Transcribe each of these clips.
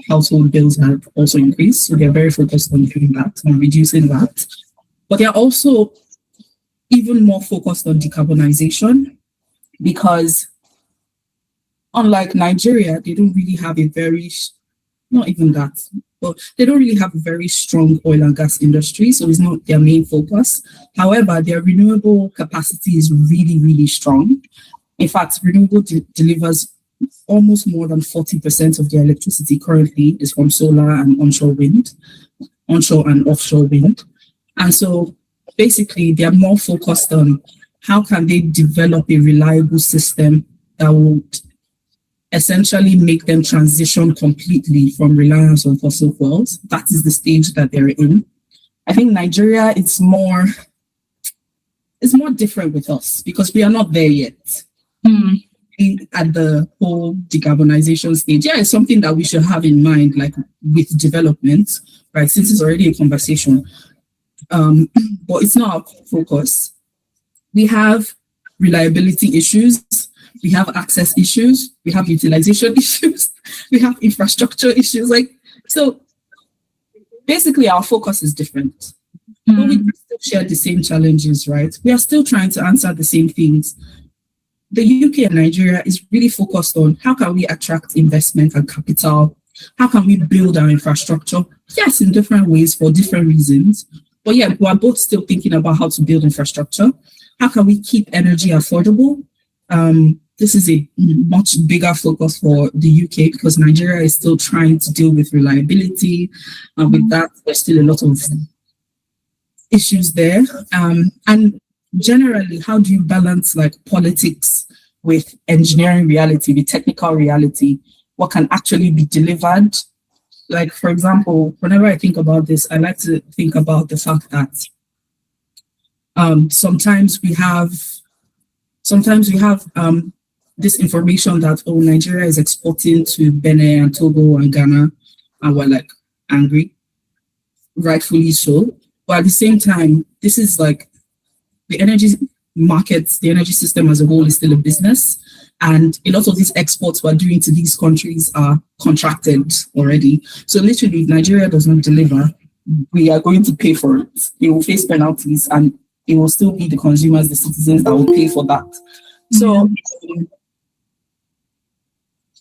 household bills have also increased. So they're very focused on doing that, on reducing that. But they're also even more focused on decarbonization because unlike Nigeria, they don't really have a very, not even that, but they don't really have a very strong oil and gas industry. So it's not their main focus. However, their renewable capacity is really, really strong. In fact, renewable delivers almost more than 40% of their electricity currently is from solar and onshore wind, onshore and offshore wind. And so basically they're more focused on how can they develop a reliable system that would essentially make them transition completely from reliance on fossil fuels. That is the stage that they're in. I think Nigeria is more different with us because we are not there yet. At the whole decarbonization stage. Yeah, it's something that we should have in mind, like with development, right? Since it's already a conversation. But it's not our focus. We have reliability issues, we have access issues, we have utilization issues, we have infrastructure issues. So basically our focus is different. But we still share the same challenges, right? We are still trying to answer the same things. The UK and Nigeria is really focused on how can we attract investment and capital? How can we build our infrastructure? Yes, in different ways for different reasons. But yeah, we're both still thinking about how to build infrastructure. How can we keep energy affordable? This is a much bigger focus for the UK because Nigeria is still trying to deal with reliability. And with that, there's still a lot of issues there. And generally, how do you balance like politics with engineering reality, with technical reality? What can actually be delivered? Like, for example, whenever I think about this, I like to think about the fact that sometimes we have this information that, oh, Nigeria is exporting to Benin and Togo and Ghana, and we're like angry, rightfully so. But at the same time, this is like the energy markets, the energy system as a whole is still a business. And a lot of these exports we're doing to these countries are contracted already. So literally, if Nigeria does not deliver, we are going to pay for it. We will face penalties and it will still be the consumers, the citizens that will pay for that. So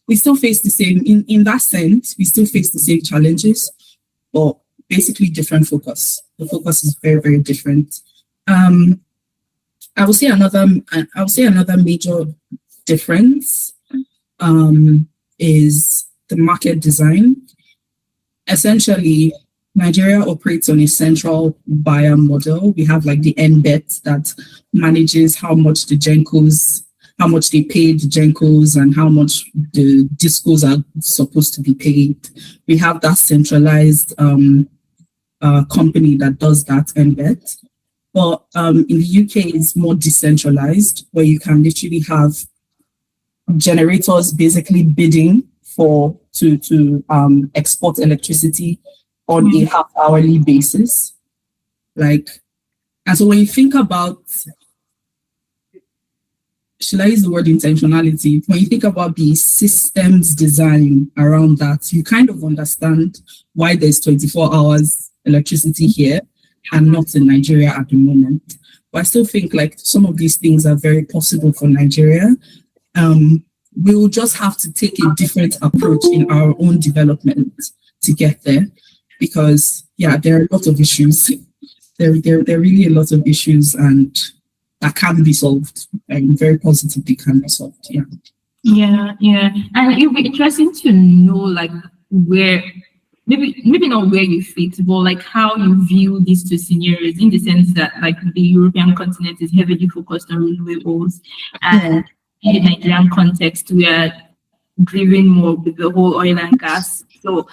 we still face the same, in that sense, we still face the same challenges, but basically different focus. The focus is very, very different. I would say another major difference is the market design. Essentially, Nigeria operates on a central buyer model. We have like the NBET that manages how much the Gencos, how much they pay the Gencos and how much the Discos are supposed to be paid. We have that centralized company that does that NBET. But in the UK, it's more decentralized, where you can literally have generators basically bidding to export electricity on a half-hourly basis. And so when you think about, should I use the word intentionality? When you think about the systems design around that, you kind of understand why there's 24 hours electricity here and not in Nigeria at the moment. But I still think like some of these things are very possible for Nigeria. We will just have to take a different approach in our own development to get there, because yeah, there are a lot of issues. There are really a lot of issues, and that can be solved. And very positively can be solved. Yeah. Yeah. And it would be interesting to know like where, maybe not where you fit, but like how you view these two scenarios, in the sense that like the European continent is heavily focused on renewables, and in the Nigerian context, we are driven more with the whole oil and gas. So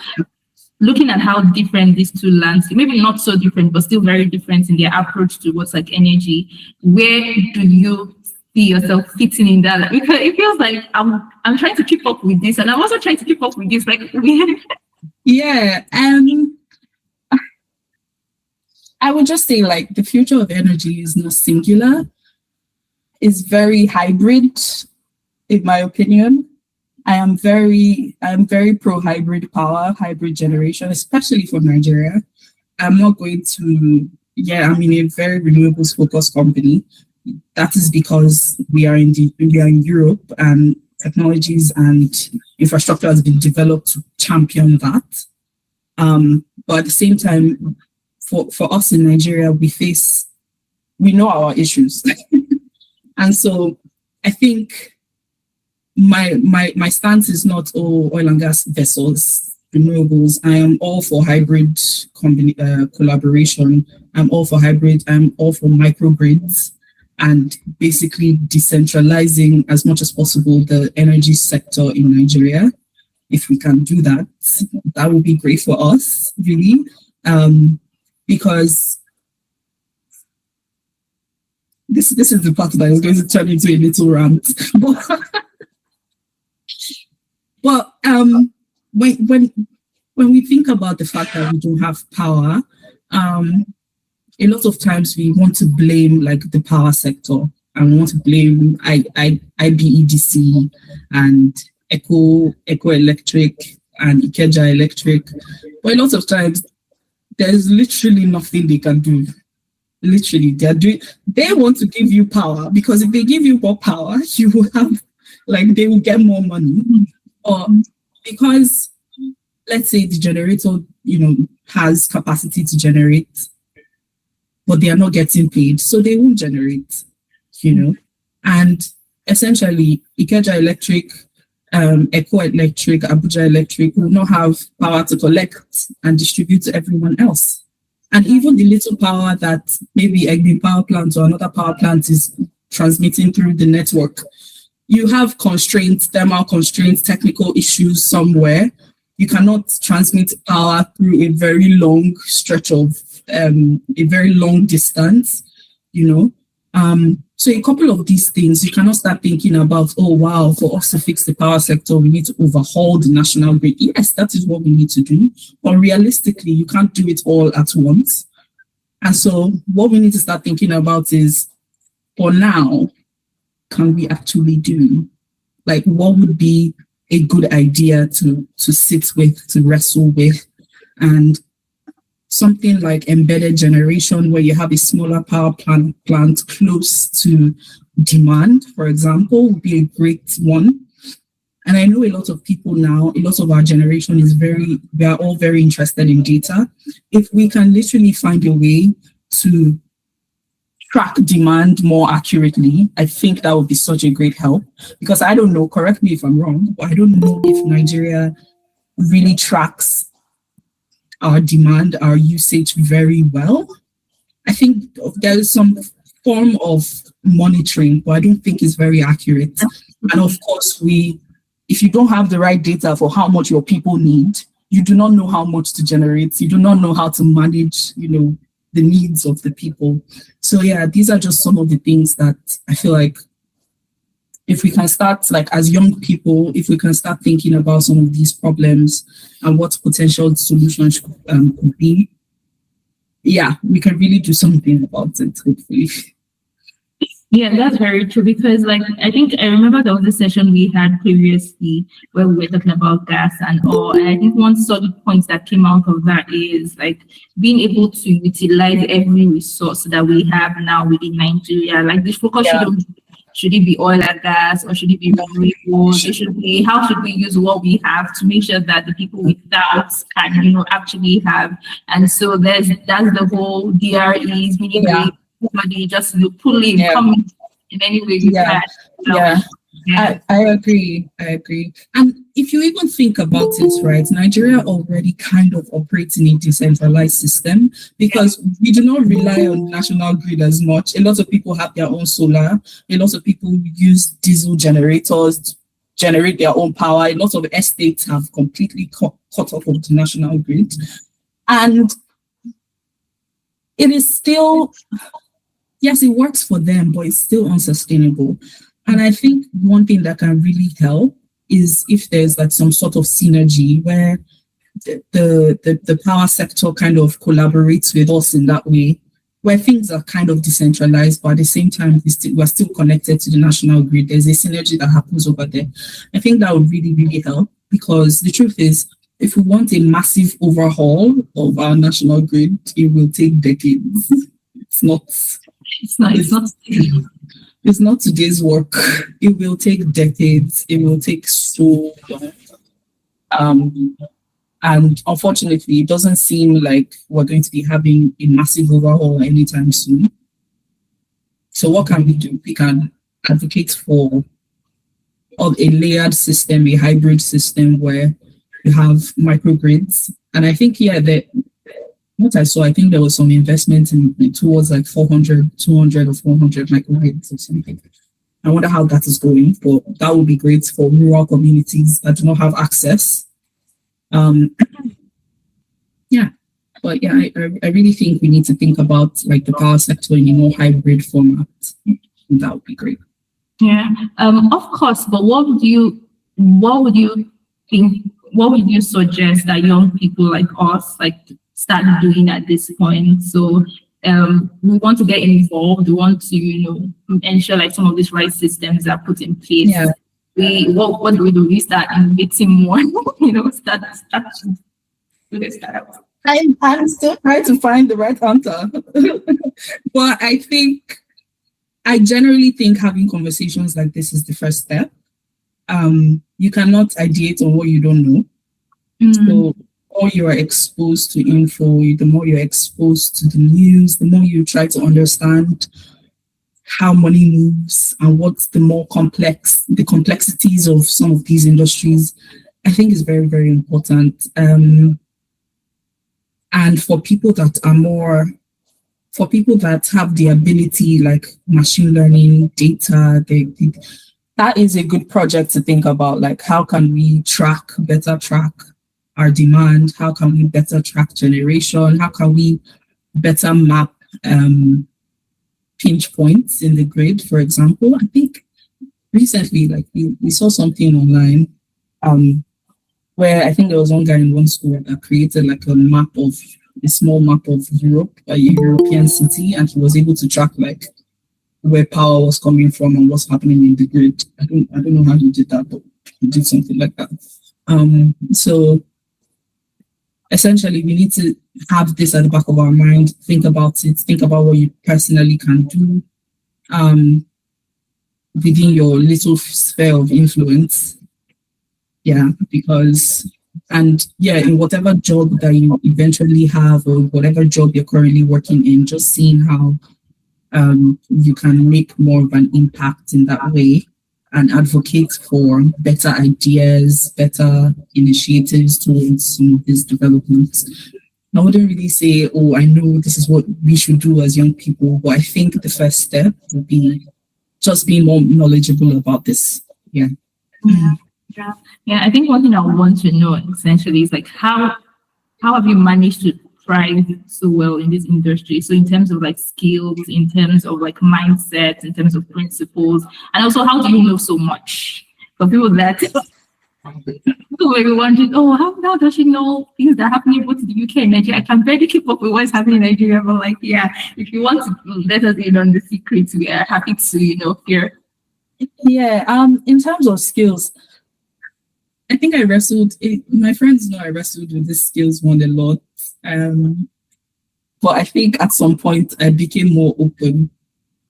looking at how different these two lands, maybe not so different, but still very different in their approach to what's like energy, where do you see yourself fitting in that? Because it feels like I'm trying to keep up with this, and I'm also trying to keep up with this. Like, yeah, I would just say like the future of energy is not singular. It's very hybrid, in my opinion. I'm very pro hybrid power, hybrid generation, especially for Nigeria. I'm not going to, I'm in a very renewables focused company. That is because we are in Europe, and technologies and infrastructure has been developed to champion that. But at the same time, for us in Nigeria, we know our issues. And so I think my stance is not oil and gas vessels, renewables. I am all for hybrid collaboration. I'm all for hybrid. I'm all for microgrids and basically decentralizing as much as possible the energy sector in Nigeria. If we can do that, that would be great for us, really, because this is the part that is going to turn into a little rant. But when we think about the fact that we don't have power, a lot of times we want to blame like the power sector, and we want to blame IBEDC and Eco Electric and Ikeja Electric. But a lot of times there's literally nothing they can do. Literally, they want to give you power, because if they give you more power, you will have, they will get more money. Or because, let's say the generator, has capacity to generate, but they are not getting paid, so they won't generate, And essentially, Ikeja Electric, Eco Electric, Abuja Electric will not have power to collect and distribute to everyone else. And even the little power that maybe Egbe power plant or another power plant is transmitting through the network, you have constraints, thermal constraints, technical issues somewhere. You cannot transmit power through a very long stretch of a very long distance, So a couple of these things, you cannot start thinking about, oh, wow, for us to fix the power sector, we need to overhaul the national grid. Yes, that is what we need to do. But realistically, you can't do it all at once. And so what we need to start thinking about is, for now, can we actually do? What would be a good idea to sit with, to wrestle with? And something like embedded generation, where you have a smaller power plant close to demand, for example, would be a great one. And I know a lot of people now, a lot of our generation we are all very interested in data. If we can literally find a way to track demand more accurately, I think that would be such a great help. Because I don't know, correct me if I'm wrong, but I don't know if Nigeria really tracks our demand, our usage very well. I think there is some form of monitoring, but I don't think it's very accurate. And of course, if you don't have the right data for how much your people need, you do not know how much to generate. You do not know how to manage, the needs of the people. So yeah, these are just some of the things that I feel like if we can start, as young people, if we can start thinking about some of these problems and what potential solutions could be, we can really do something about it, hopefully. Yeah, that's very true, because I think I remember there was a session we had previously where we were talking about gas and all, and I think one solid point that came out of that is being able to utilize every resource that we have now within Nigeria. The focus should it be oil and gas, or should it be renewables? It should be, how should we use what we have to make sure that the people without can, actually have. And so that's the whole DREs, meaning everybody just pull in, come in any way you can. So, I agree. And if you even think about it, right, Nigeria already kind of operates in a decentralized system, because we do not rely on the national grid as much. A lot of people have their own solar. A lot of people use diesel generators to generate their own power. A lot of estates have completely cut off of the national grid. And it is still, yes, it works for them, but it's still unsustainable. And I think one thing that can really help is if there's some sort of synergy where the power sector kind of collaborates with us in that way, where things are kind of decentralized, but at the same time, we're still connected to the national grid. There's a synergy that happens over there. I think that would really, really help, because the truth is, if we want a massive overhaul of our national grid, it will take decades. It's not today's work. It will take decades. It will take so long. And unfortunately, it doesn't seem like we're going to be having a massive overhaul anytime soon. So what can we do? We can advocate for a layered system, a hybrid system where you have microgrids. And I think, what I saw, I think there was some investment towards like 200 or 400 microgrids or something. I wonder how that is going, but that would be great for rural communities that do not have access. I really think we need to think about like the power sector in a more hybrid format. That would be great. Yeah, of course. But what would you think? What would you suggest that young people like us start doing at this point? So we want to get involved. We want to, ensure like some of these right systems are put in place. Yeah. What do we do? We start inviting more, start. I'm still trying to find the right answer. But I generally think having conversations like this is the first step. You cannot ideate on what you don't know. So the more you are exposed to info, the more you're exposed to the news, the more you try to understand how money moves and what's the complexities of some of these industries, I think is very, very important. And for people that have the ability, like machine learning, data, that is a good project to think about. Like, how can we better track our demand? How can we better track generation? How can we better map pinch points in the grid, for example? I think recently, like we saw something online where I think there was one guy in one school that created like a small map of Europe, a European city, and he was able to track like where power was coming from and what's happening in the grid. I don't know how he did that, but he did something like that. So essentially, we need to have this at the back of our mind, think about it, think about what you personally can do within your little sphere of influence. In whatever job that you eventually have or whatever job you're currently working in, just seeing how you can make more of an impact in that way and advocate for better ideas, better initiatives towards some of these developments. I wouldn't really say, I know this is what we should do as young people, but I think the first step would be just being more knowledgeable about this. Yeah. I think one thing I want to know essentially is like how have you managed to thrive so well in this industry? So in terms of like skills, in terms of like mindset, in terms of principles, and also how do you know so much? For people that maybe wondering, how does she know things that are happening both in the UK and Nigeria? I can barely keep up with what's happening in Nigeria, but if you want to let us in on the secrets, we are happy to hear. In terms of skills, I think my friends know I wrestled with these skills one a lot. But I think at some point I became more open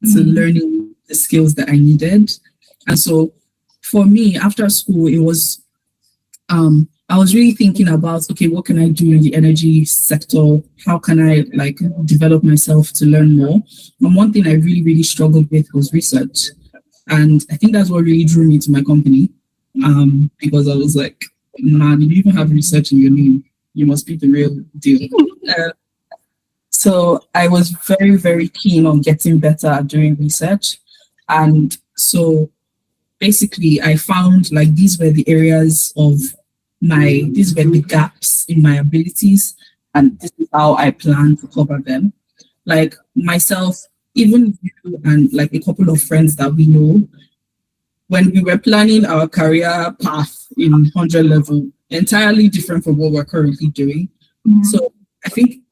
to learning the skills that I needed. And so for me, after school, it was, I was really thinking about, okay, what can I do in the energy sector? How can I develop myself to learn more? And one thing I really, really struggled with was research. And I think that's what really drew me to my company. Because I was like, man, you even have research in your name. You must be the real deal. So I was very, very keen on getting better at doing research. And so basically I found these were the gaps in my abilities. And this is how I plan to cover them. Like myself, even you and a couple of friends that we know, when we were planning our career path in 100 level, entirely different from what we're currently doing. So I think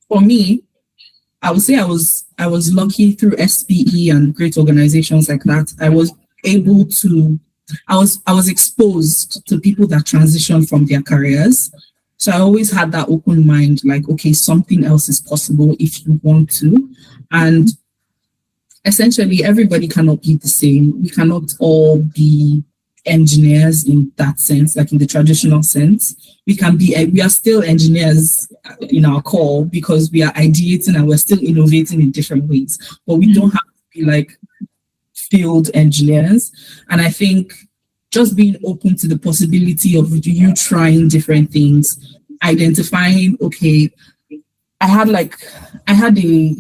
for me, I would say I was lucky through SPE and great organizations like that. I was able to, I was exposed to people that transition from their careers. So I always had that open mind, like, okay, something else is possible if you want to. And essentially, everybody cannot be the same. We cannot all be engineers in that sense, like in the traditional sense. We are still engineers in our core because we are ideating and we're still innovating in different ways, but we don't have to be like field engineers. And I think just being open to the possibility of you trying different things, identifying, okay, I had a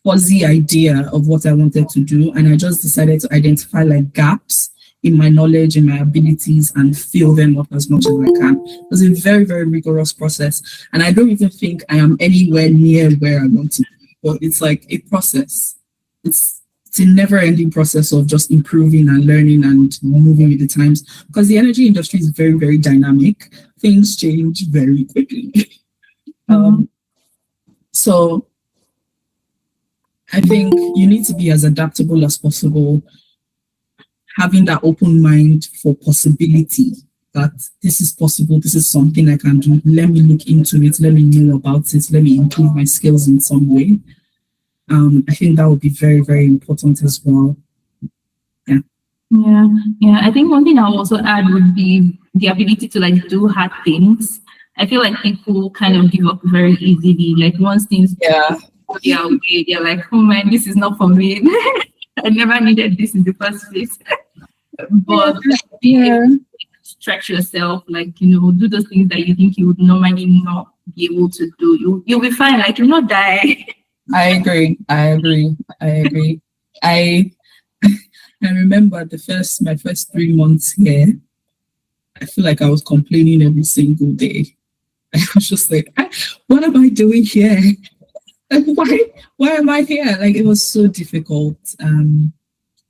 fuzzy idea of what I wanted to do, and I just decided to identify like gaps in my knowledge, in my abilities, and fill them up as much as I can. It was a very, very rigorous process, and I don't even think I am anywhere near where I want to be, but it's like a process. It's a never-ending process of just improving and learning and moving with the times, because the energy industry is very, very dynamic. Things change very quickly. So I think you need to be as adaptable as possible, having that open mind for possibility, that this is possible, this is something I can do. Let me look into it, let me know about it, let me improve my skills in some way. I think that would be very, very important as well. Yeah. I think one thing I'll also add would be the ability to like do hard things. I feel like people kind of give up very easily. Like once things go their way, they're like, oh man, this is not for me. I never needed this in the first place. But stretch yourself, like, do those things that you think you would normally not be able to do. You'll be fine, like you'll not die. I agree. I remember my first 3 months here, I feel like I was complaining every single day. I was just like, what am I doing here? Like, why am I here? Like, it was so difficult. And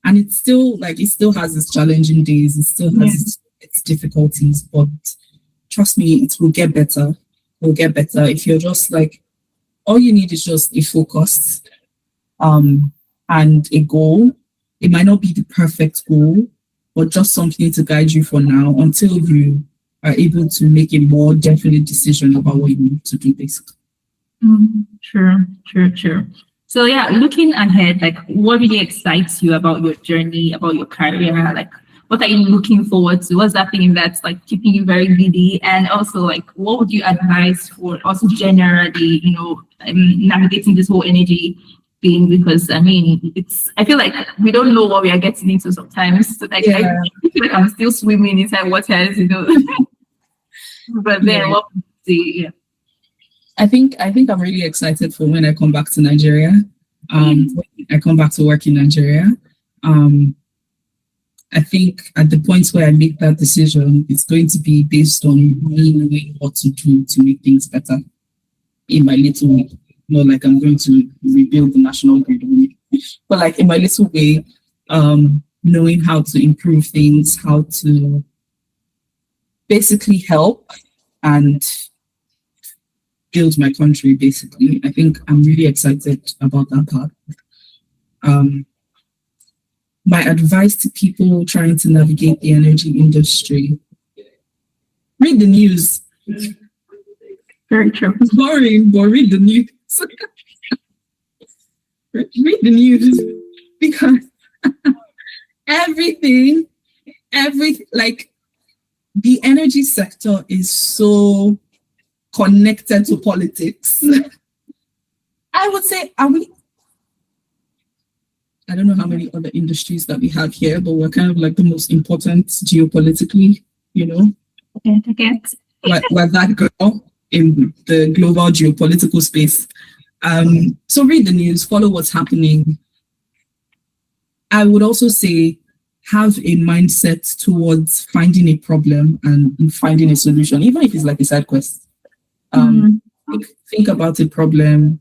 it still has its challenging days. It still has its difficulties, but trust me, it will get better. It will get better if you're just like, all you need is just a focus and a goal. It might not be the perfect goal, but just something to guide you for now until you are able to make a more definite decision about what you need to do, basically. Sure. So looking ahead, like what really excites you about your journey, about your career? Like what are you looking forward to? What's that thing that's like keeping you very giddy? And also like what would you advise for also generally, navigating this whole energy thing? Because I feel like we don't know what we are getting into sometimes. So, like I feel like I'm still swimming inside waters, But then what would you say? I think I'm really excited for when I come back to Nigeria. When I come back to work in Nigeria. I think at the point where I make that decision, it's going to be based on me knowing what to do to make things better in my little way. Not like I'm going to rebuild the national grid, but like in my little way, knowing how to improve things, how to basically help and build my country, basically. I think I'm really excited about that part. My advice to people trying to navigate the energy industry: read the news. Very true. It's boring, but read the news. Read the news, because the energy sector is so connected to politics. I would say, I don't know how many other industries that we have here, but we're kind of like the most important geopolitically, Okay. We're that girl in the global geopolitical space. So read the news, follow what's happening. I would also say have a mindset towards finding a problem and finding a solution, even if it's like a side quest. Think about a problem.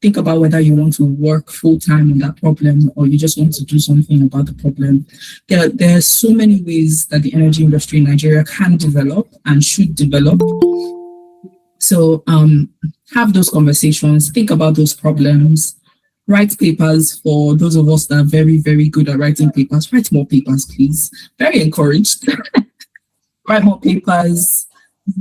Think about whether you want to work full-time on that problem or you just want to do something about the problem. There are so many ways that the energy industry in Nigeria can develop and should develop. So have those conversations, think about those problems, write papers. For those of us that are very, very good at writing papers, write more papers, please. Very encouraged. Write more papers,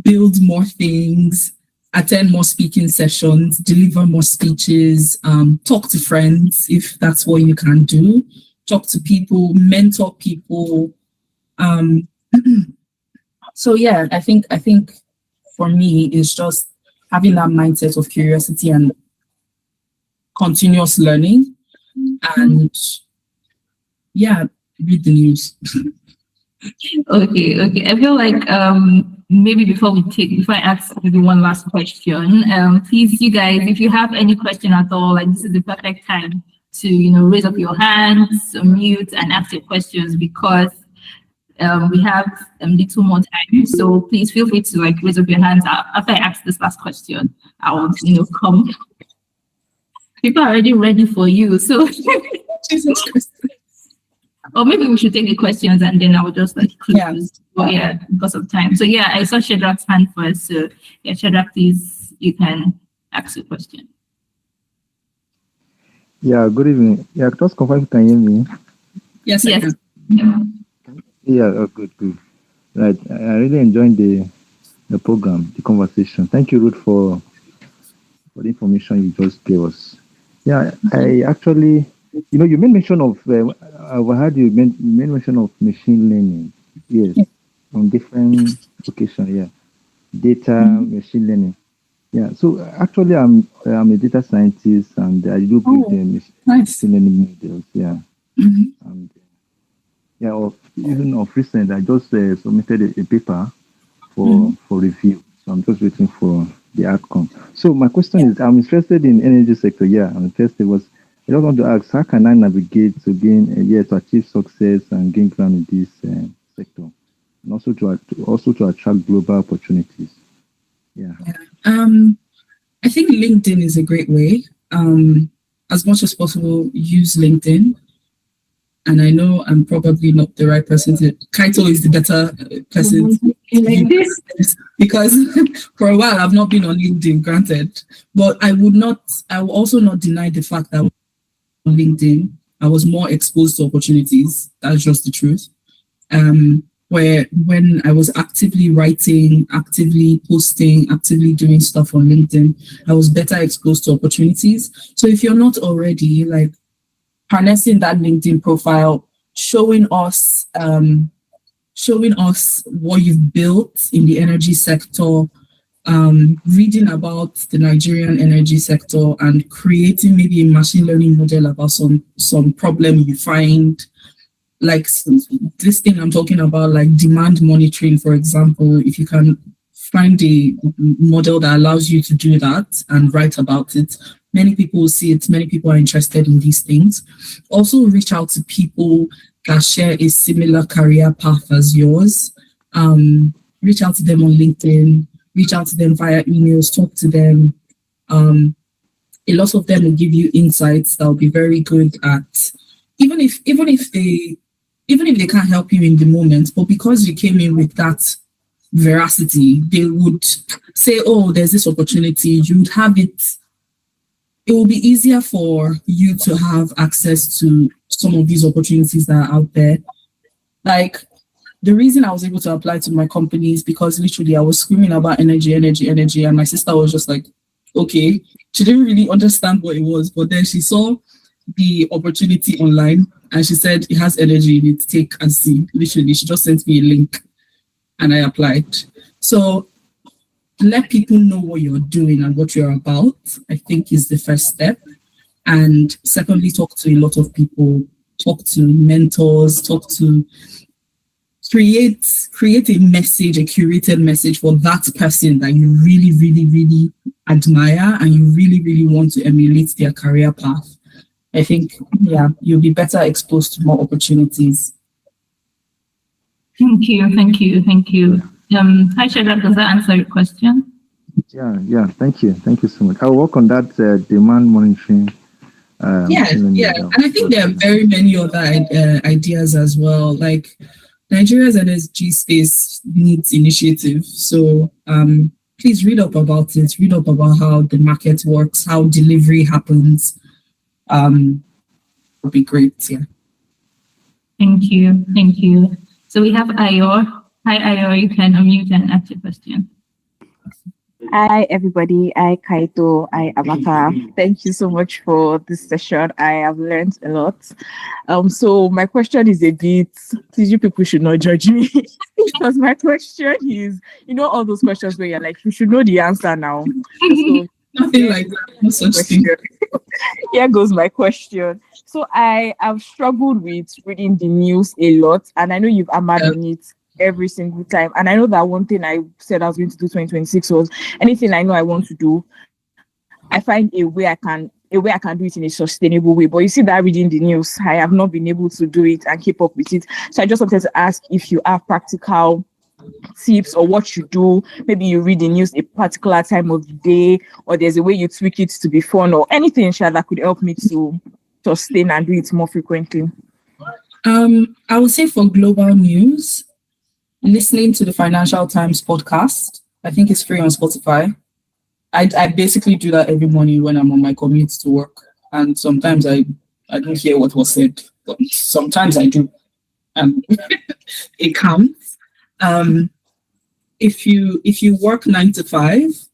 build more things, attend more speaking sessions, deliver more speeches, talk to friends if that's what you can do, talk to people, mentor people. So yeah, I think for me it's just having that mindset of curiosity and continuous learning, and yeah, read the news. Okay. I feel like maybe before I ask maybe one last question, please, you guys, if you have any question at all, like this is the perfect time to raise up your hands, mute, and ask your questions, because we have little more time. So please feel free to raise up your hands after I ask this last question. I will come. People are already ready for you. So Jesus Christ. Or maybe we should take the questions and then I will just close. Yeah, because of time. So yeah, I saw Shadrach's hand first. So yeah, Shadrach, please, you can ask your question. Yeah, good evening. Yeah, just confirm you can hear me. Yes. Yeah, good. Right. I really enjoyed the program, the conversation. Thank you, Ruth, for the information you just gave us. Yeah, I actually, you made mention of, I heard you made mention of machine learning. Yes, on different occasions. Yeah, data, machine learning. Yeah, so actually, I'm a data scientist and I do build machine learning models. Yeah, and even of recent, I just submitted a paper for review. So I'm just waiting for the outcome. So my question is, I'm interested in energy sector. Yeah, I'm interested. I just want to ask, how can I navigate to to achieve success and gain ground in this sector, and also to attract global opportunities? Yeah. I think LinkedIn is a great way. As much as possible, use LinkedIn. And I know I'm probably not the right person Kaito is the better person to use this, because for a while I've not been on LinkedIn, granted. But I will also not deny the fact that on LinkedIn, I was more exposed to opportunities. That's just the truth. Where when I was actively writing, actively posting, actively doing stuff on LinkedIn, I was better exposed to opportunities. So if you're not already harnessing that LinkedIn profile, showing us what you've built in the energy sector, reading about the Nigerian energy sector, and creating maybe a machine learning model about some problem you find, like this thing I'm talking about, like demand monitoring, for example. If you can find a model that allows you to do that and write about it, many people will see it. Many people are interested in these things. Also, reach out to people that share a similar career path as yours. Reach out to them on LinkedIn. Reach out to them via emails. Talk to them. A lot of them will give you insights that will be very good at, even if they can't help you in the moment, but because you came in with that veracity, they would say, "Oh, there's this opportunity." You would have it. It will be easier for you to have access to some of these opportunities that are out there. Like, the reason I was able to apply to my company is because literally I was screaming about energy, and my sister was just like, okay. She didn't really understand what it was, but then she saw the opportunity online and she said, "It has energy in it, take and see." Literally, she just sent me a link and I applied. So let people know what you're doing and what you're about, I think, is the first step. And secondly, talk to a lot of people, talk to mentors, create a message, a curated message for that person that you really, really, really admire and you really, really want to emulate their career path. I think, you'll be better exposed to more opportunities. Thank you. Hi, Shadrach, does that answer your question? Yeah. Thank you so much. I'll work on that demand monitoring. And I think there are very many other ideas as well. Like, Nigeria's energy space needs initiative. So please read up about it. Read up about how the market works, how delivery happens. Would be great. Yeah. Thank you. Thank you. So we have Ayor. Hi, Ayor. You can unmute and ask your question. Hi, everybody. Hi, Kaito. Hi, Amaka. Thank you so much for this session. I have learned a lot. So my question is a bit, please, you people should not judge me because my question is, all those questions where you're like, you should know the answer now. So, nothing like that. No such thing. Here goes my question. So I have struggled with reading the news a lot, and I know you've hammered on it every single time. And I know that one thing I said I was going to do 2026 was anything I know I want to do, I find a way I can do it in a sustainable way. But you see that reading the news, I have not been able to do it and keep up with it. So I just wanted to ask if you have practical tips or what you do. Maybe you read the news a particular time of the day, or there's a way you tweak it to be fun, or anything that could help me to sustain and do it more frequently. I would say for global news, listening to the Financial Times podcast. I think it's free on Spotify. I basically do that every morning when I'm on my commute to work. And sometimes I don't hear what was said, but sometimes I do. It counts. If you work 9 to 5,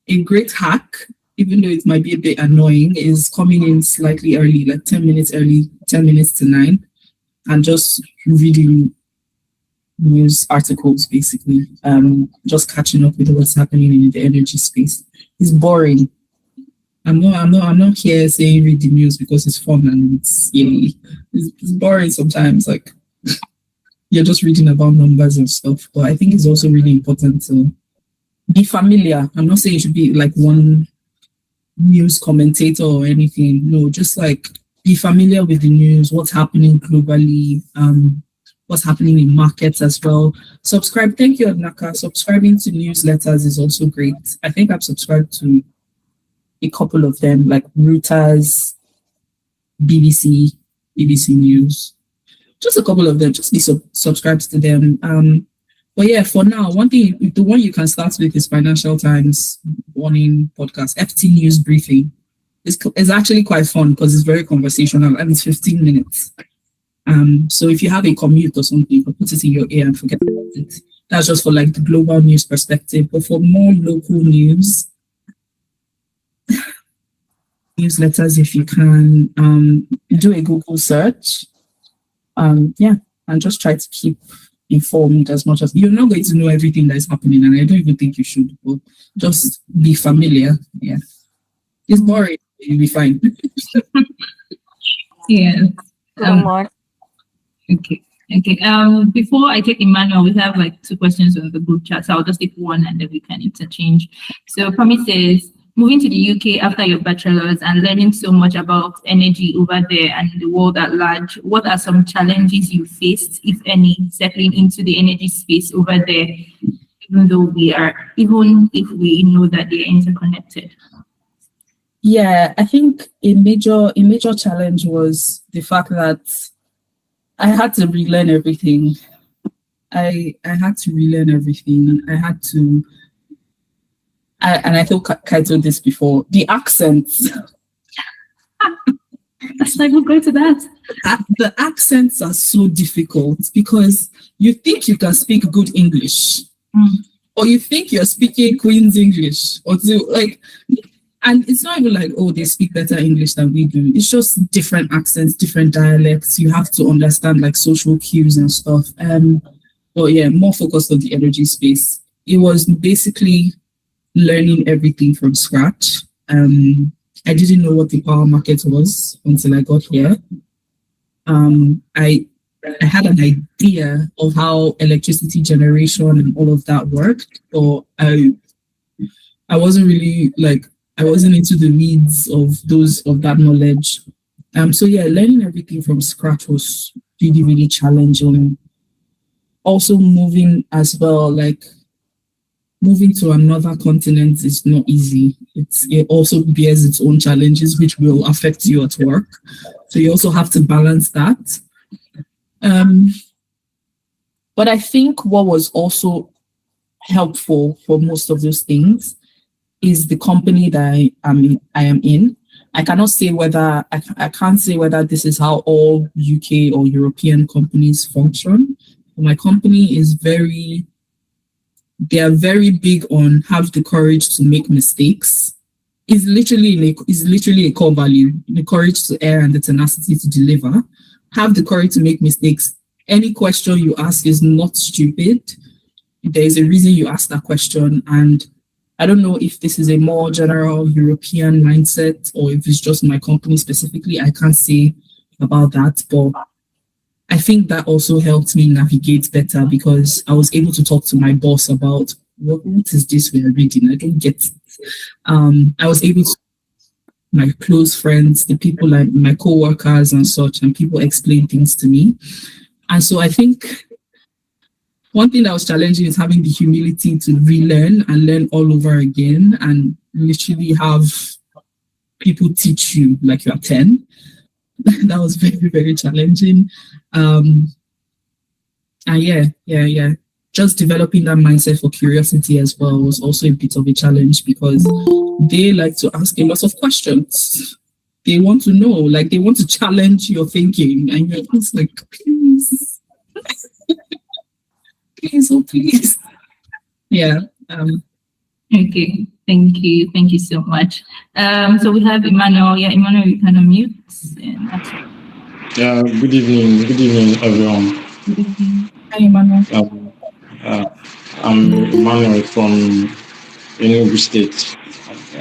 a great hack, even though it might be a bit annoying, is coming in slightly early, like 10 minutes early, 10 minutes to 9, and just reading news articles, basically, just catching up with what's happening in the energy space. It's boring. I'm not here saying read the news because it's fun and it's yay. It's boring sometimes. Like you're just reading about numbers and stuff. But I think it's also really important to be familiar. I'm not saying you should be like one news commentator or anything. No, just like be familiar with the news, what's happening globally, what's happening in markets as well. Subscribe. Thank you, Adnaka. Subscribing to newsletters is also great. I think I've subscribed to a couple of them, like Reuters, BBC News. Just a couple of them. Just be subscribed to them. But yeah, for now, the one you can start with is Financial Times Morning Podcast, FT News Briefing. It's actually quite fun because it's very conversational and it's 15 minutes. So if you have a commute or something, you can put it in your ear and forget about it. That's just for like the global news perspective. But for more local news, newsletters, if you can, do a Google search. And just try to keep informed as much as you're not going to know everything that is happening, and I don't even think you should, but just be familiar. Yeah. It's boring, you'll be fine. Yeah. Okay. Before I take Emmanuel, we have like 2 questions on the group chat, so I'll just take one and then we can interchange. So Promise says, moving to the UK after your bachelor's and learning so much about energy over there and the world at large, what are some challenges you faced, if any, settling into the energy space over there, even if we know that they're interconnected? Yeah, I think a major challenge was the fact that I had to relearn everything. I had to relearn everything. And I told Kaito this before, the accents. That's like, we'll go to that. The accents are so difficult because you think you can speak good English, or you think you're speaking Queen's English, and it's not even like, oh, they speak better English than we do. It's just different accents, different dialects. You have to understand like social cues and stuff. But yeah, more focused on the energy space. It was basically learning everything from scratch. I didn't know what the power market was until I got here. I had an idea of how electricity generation and all of that worked, but I wasn't really I wasn't into the weeds of that knowledge. So yeah, learning everything from scratch was really, really challenging. Also moving as well, moving to another continent is not easy. It also bears its own challenges, which will affect you at work. So you also have to balance that. But I think what was also helpful for most of those things is the company that I am in. I cannot say whether I can't say whether this is how all UK or European companies function. My company is they are very big on have the courage to make mistakes. It's literally a core value, the courage to err and the tenacity to deliver. Have the courage to make mistakes. Any question you ask is not stupid. There is a reason you ask that question. And I don't know if this is a more general European mindset or if it's just my company specifically. I can't say about that, but I think that also helped me navigate better because I was able to talk to my boss about what is this we're reading? I don't get it. I was able to, my close friends, the people like my co-workers and such, and people explain things to me. And so I think one thing that was challenging is having the humility to relearn and learn all over again and literally have people teach you like you're 10. That was very, very challenging. And yeah. Just developing that mindset for curiosity as well was also a bit of a challenge because they like to ask a lot of questions. They want to know, like they want to challenge your thinking, and you're just like, please, please, oh please. Yeah. Okay. Thank you so much. So we have Emmanuel. Yeah, Emmanuel, you can unmute. Yeah. Good evening, everyone. Good evening. Hi, Emmanuel. I'm Emmanuel from Enugu State.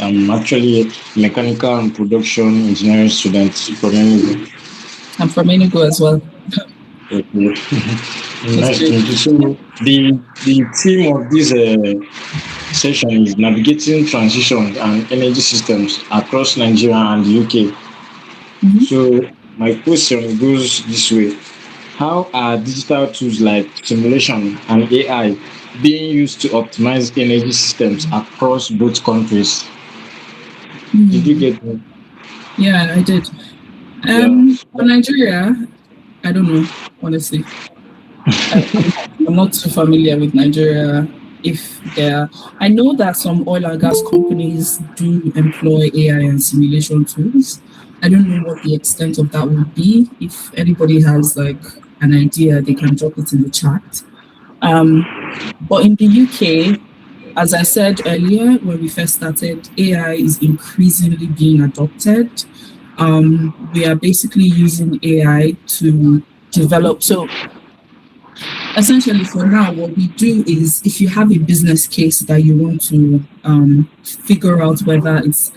I'm actually a mechanical and production engineering student from Enugu. I'm from Enugu as well. Okay. Nice to meet you. So the theme of this session is navigating transition and energy systems across Nigeria and the UK. Mm-hmm. So my question goes this way. How are digital tools like simulation and AI being used to optimize energy systems across both countries? Mm-hmm. Did you get me? Yeah, I did. For Nigeria, I don't know, honestly. I'm not too familiar with Nigeria. I know that some oil and gas companies do employ AI and simulation tools. I don't know what the extent of that would be. If anybody has like an idea, they can drop it in the chat. But in the UK, as I said earlier, when we first started, AI is increasingly being adopted. We are basically using AI to develop. So essentially for now, what we do is if you have a business case that you want to figure out whether it's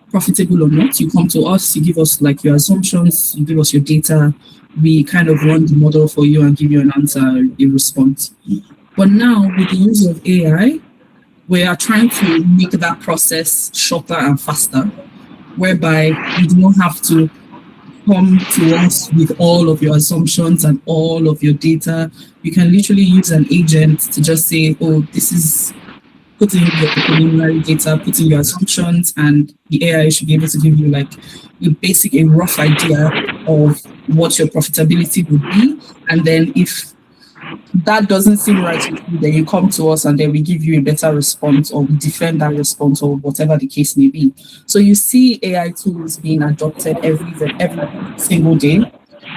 profitable or not, you come to us, you give us like your assumptions, you give us your data, we kind of run the model for you and give you an answer, a response. But now with the use of AI, we are trying to make that process shorter and faster, whereby you do not have to come to us with all of your assumptions and all of your data. You can literally use an agent to just say, oh, this is, put in your preliminary data, put in your assumptions, and the AI should be able to give you like a rough idea of what your profitability would be. And then if that doesn't seem right with you, then you come to us and then we give you a better response or we defend that response or whatever the case may be. So you see AI tools being adopted every single day.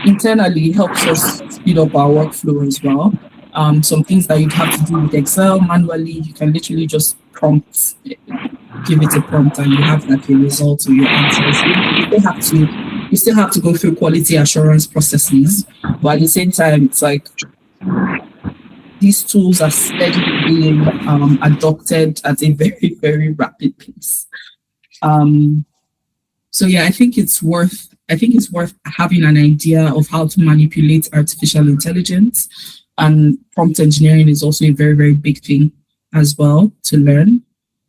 Internally, it helps us speed up our workflow as well. Some things that you'd have to do with Excel manually, you can literally just give it a prompt and you have like a result or your answers. You still have to go through quality assurance processes, but at the same time, it's like these tools are steadily being adopted at a very, very rapid pace. So yeah, I think it's worth having an idea of how to manipulate artificial intelligence, and prompt engineering is also a very, very big thing as well to learn.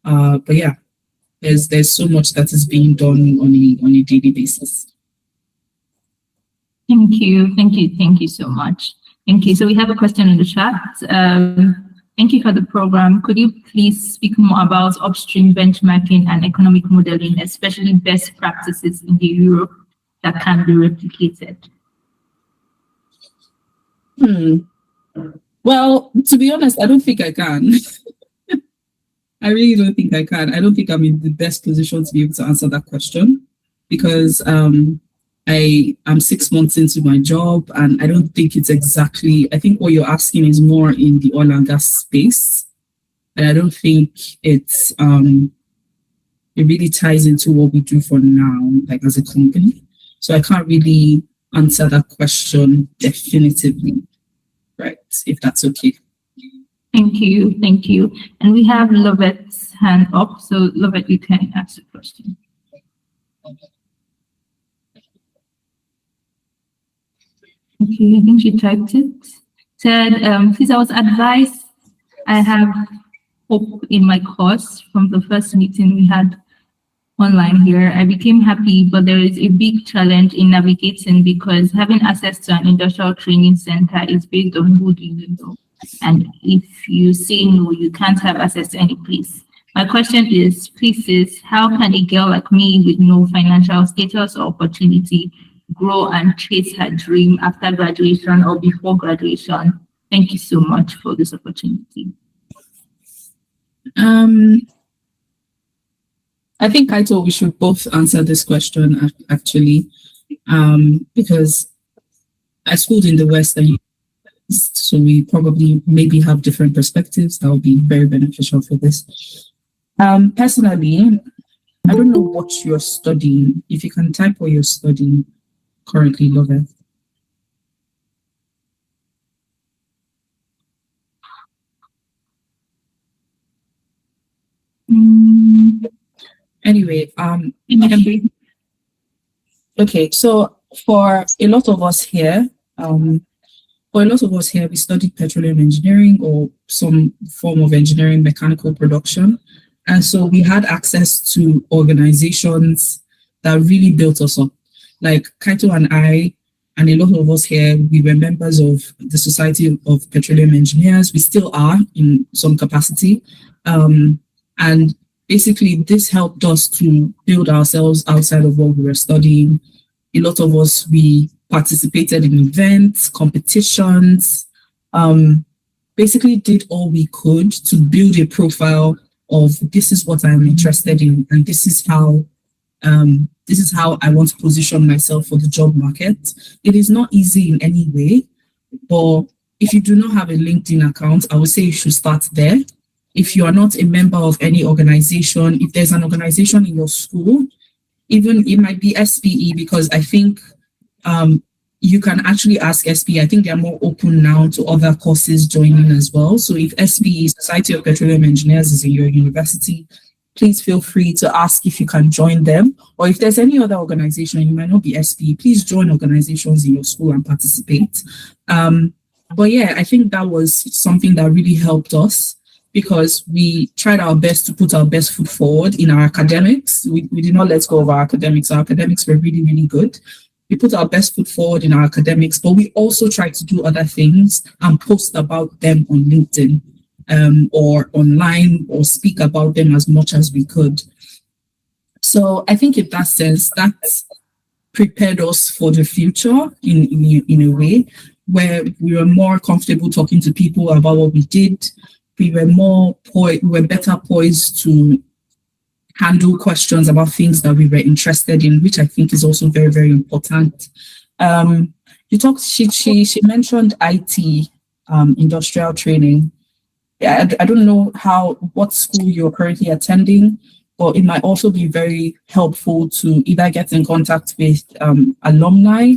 But yeah, there's so much that is being done on a daily basis. Thank you so much. Thank you. So we have a question in the chat. Thank you for the program. Could you please speak more about upstream benchmarking and economic modeling, especially best practices in Europe that can be replicated? Well, to be honest, I don't think I can. I really don't think I can. I don't think I'm in the best position to be able to answer that question because I am 6 months into my job and I don't think it's exactly, I think what you're asking is more in the oil and gas space. And I don't think it's, it really ties into what we do for now, like as a company. So I can't really answer that question definitively, right? If that's okay. Thank you. Thank you. And we have Lovette's hand up. So Lovette, you can ask the question. Okay, I think she typed it. Said, please, I was advised I have hope in my course from the first meeting we had online here. I became happy, but there is a big challenge in navigating because having access to an industrial training center is based on who do you know. And if you say no, you can't have access to any place. My question is, please, sis, how can a girl like me with no financial status or opportunity grow and chase her dream after graduation or before graduation? Thank you so much for this opportunity. I think I thought we should both answer this question actually, because I schooled in the West and East, so we probably maybe have different perspectives that will be very beneficial for this. Personally, I don't know what you're studying. If you can type what you're studying currently, love it. Anyway, okay, so for a lot of us here, we studied petroleum engineering or some form of engineering, mechanical production. And so we had access to organizations that really built us up. Like Kaito and I, and a lot of us here, we were members of the Society of Petroleum Engineers. We still are in some capacity. And basically, this helped us to build ourselves outside of what we were studying. A lot of us, we participated in events, competitions, basically did all we could to build a profile of this is what I'm interested in, and this is how I want to position myself for the job market. It is not easy in any way, but if you do not have a LinkedIn account, I would say you should start there. If you are not a member of any organization, if there's an organization in your school, even it might be SPE, because I think you can actually ask SPE. I think they're more open now to other courses joining as well. So if SPE, Society of Petroleum Engineers, is in your university, please feel free to ask if you can join them. Or if there's any other organization, you might not be SPE, please join organizations in your school and participate. But yeah, I think that was something that really helped us, because we tried our best to put our best foot forward in our academics. We did not let go of our academics. Our academics were really, really good. We put our best foot forward in our academics, but we also tried to do other things and post about them on LinkedIn or online, or speak about them as much as we could. So I think in that sense, that prepared us for the future in a way where we were more comfortable talking to people about what we did. We were better poised to handle questions about things that we were interested in, which I think is also very, very important. She mentioned IT, industrial training. Yeah, I don't know what school you're currently attending, but it might also be very helpful to either get in contact with alumni,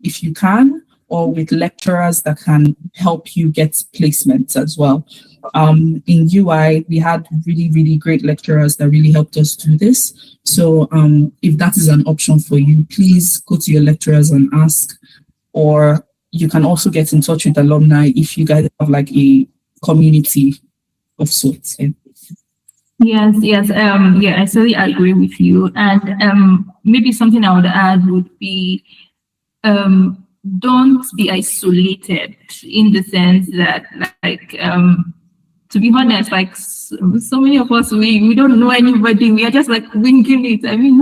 if you can, or with lecturers that can help you get placements as well. In UI, we had really, really great lecturers that really helped us do this. So if that is an option for you, please go to your lecturers and ask, or you can also get in touch with alumni if you guys have like a community of sorts. Yeah. Yes. Yeah, I certainly agree with you. And maybe something I would add would be, don't be isolated, in the sense that, like, to be honest, like so many of us, we don't know anybody. We are just like winging it. I mean,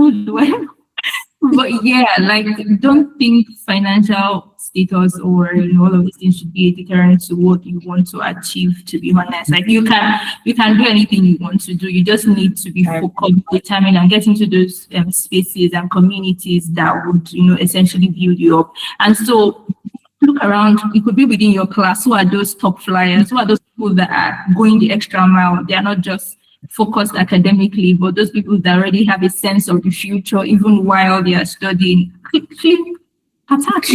But yeah, like don't think financial status or all of these things should be a deterrent to what you want to achieve. To be honest, like you can do anything you want to do. You just need to be focused, determined, and get into those spaces and communities that would essentially build you up. And so look around. It could be within your class. Who are those top flyers? Who are those people that are going the extra mile? They are not just focused academically, but those people that already have a sense of the future, even while they are studying. Click, attach.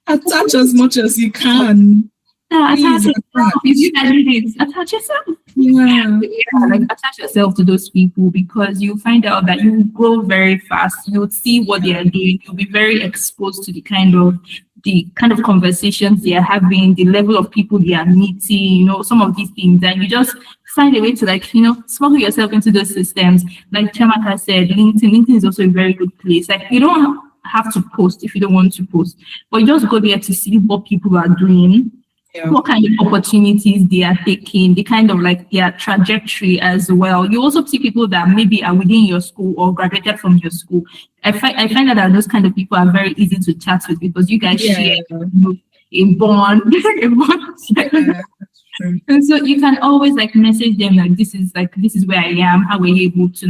Attach as much as you can. Attach yourself. If you can do this, attach yourself. Yeah, like attach yourself to those people, because you find out that you grow very fast. You'll see what they are doing. You'll be very exposed to the kind of conversations they are having, the level of people they are meeting, some of these things, and you just find a way to smuggle yourself into those systems. Like Chiamaka said, LinkedIn is also a very good place. Like you don't have to post if you don't want to post, but you just go there to see what people are doing. Yeah. What kind of opportunities they are taking, the kind of their trajectory as well. You also see people that maybe are within your school or graduated from your school. I find that those kind of people are very easy to chat with, because you guys share a bond. And so you can always message them this is where I am. How were you able to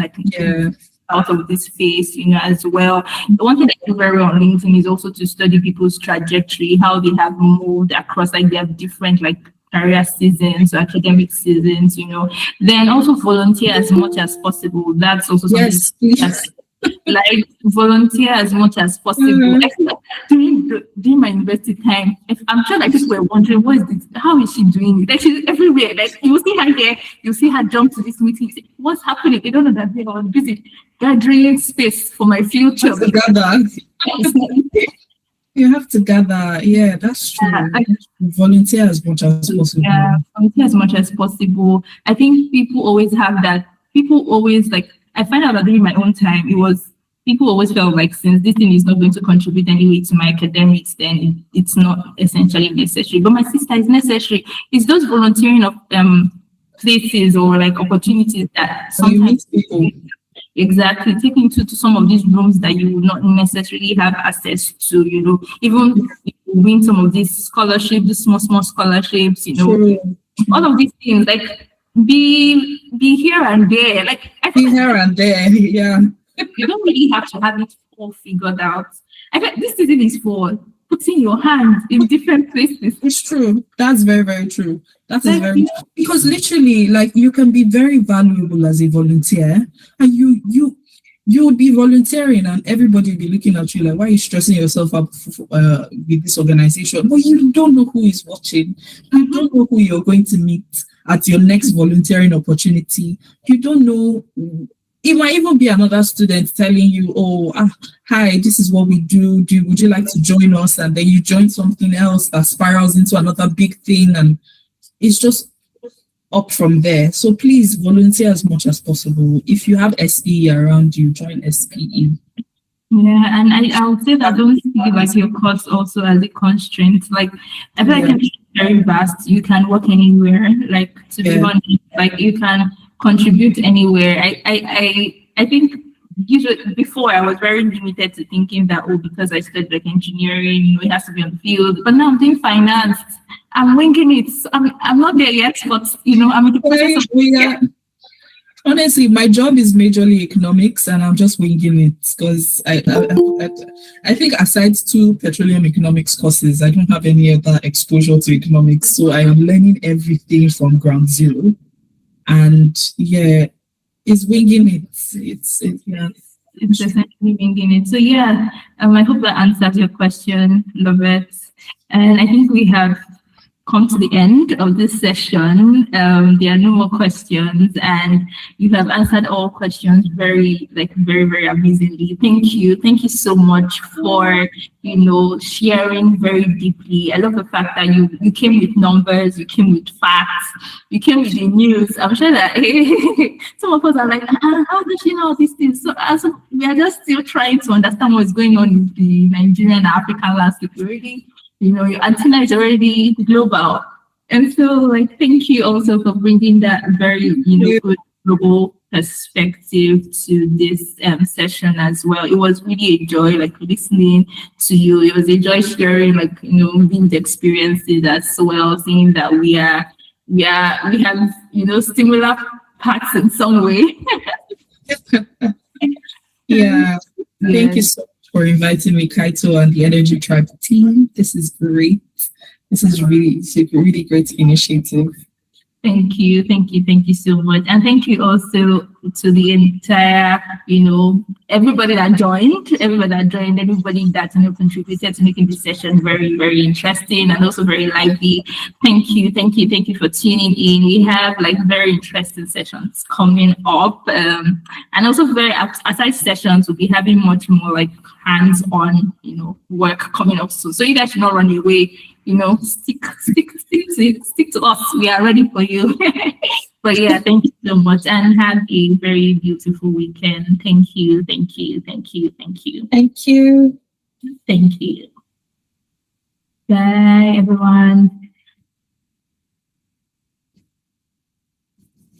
out of this phase, as well. The one thing that I do very well on LinkedIn is also to study people's trajectory, how they have moved across, they have different career seasons or academic seasons, Then also volunteer as much as possible. That's also something volunteer as much as possible. During my university time, I'm sure people were wondering, what is this? How is she doing it? She's everywhere. You see her here, you see her jump to this meeting. Say, what's happening? They don't know that they are busy gathering space for my future. You have to gather. Yeah, that's true. Volunteer as much as possible. Yeah, volunteer as much as possible. I think people always have that. People always I find out that during my own time, people always felt since this thing is not going to contribute anyway to my academics, then it's not essentially necessary. But my sister, is necessary. It's those volunteering of places or opportunities that sometimes people take into to some of these rooms that you would not necessarily have access to. Even if you win some of these scholarships, the small scholarships. All of these things be here and there. Be here and there, yeah. You don't really have to have it all figured out. I think this season is for putting your hand in different places. It's true. That's very, very true. That is very true. Because literally, you can be very valuable as a volunteer, and you would be volunteering, and everybody will be looking at you why are you stressing yourself up with this organization? But you don't know who is watching. You don't know who you're going to meet at your next volunteering opportunity. You don't know. It might even be another student telling you, hi, this is what we do. Would you like to join us? And then you join something else that spirals into another big thing. And it's just up from there. So please volunteer as much as possible. If you have SPE around you, join SPE. Yeah, and I would say that don't see your course also as a constraint. I feel it's very vast. You can work anywhere. To be honest, you can contribute anywhere. I think usually before I was very limited to thinking that because I studied engineering, it has to be on the field. But now I'm doing finance. I'm winging it. I'm not there yet, but I'm in the process of honestly, my job is majorly economics, and I'm just winging it because I think aside 2 petroleum economics courses, I don't have any other exposure to economics. So I am learning everything from ground zero. And it's winging it. It's essentially winging it. So I hope that answers your question. Love it. And I think we have come to the end of this session. There are no more questions, and you have answered all questions very, very, very amazingly. Thank you. Thank you so much for, sharing very deeply. I love the fact that you came with numbers, you came with facts, you came with the news. I'm sure that some of us are how does she know all these things? So we are just still trying to understand what's going on in the Nigerian and African landscape. Already, your antenna is already global. And so, thank you also for bringing that very, good global perspective to this session as well. It was really a joy, like listening to you. It was a joy sharing, like, lived experiences as well, seeing that we have, similar paths in some way. Yeah. Thank you so much for inviting me, Kaito, and the Energy Tribe team. This is great. It's a really great initiative. Thank you so much. And thank you also to the entire, everybody that joined, everybody that contributed to making this session very, very interesting and also very lively. Thank you for tuning in. We have like very interesting sessions coming up. And also very aside sessions, we'll be having much more like hands-on, work coming up soon. So you guys should not run away. Stick to us. We are ready for you. But yeah, thank you so much and have a very beautiful weekend. Thank you. Thank you. Bye, everyone.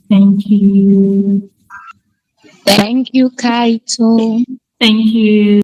Thank you. Thank you, Kaito. Thank you.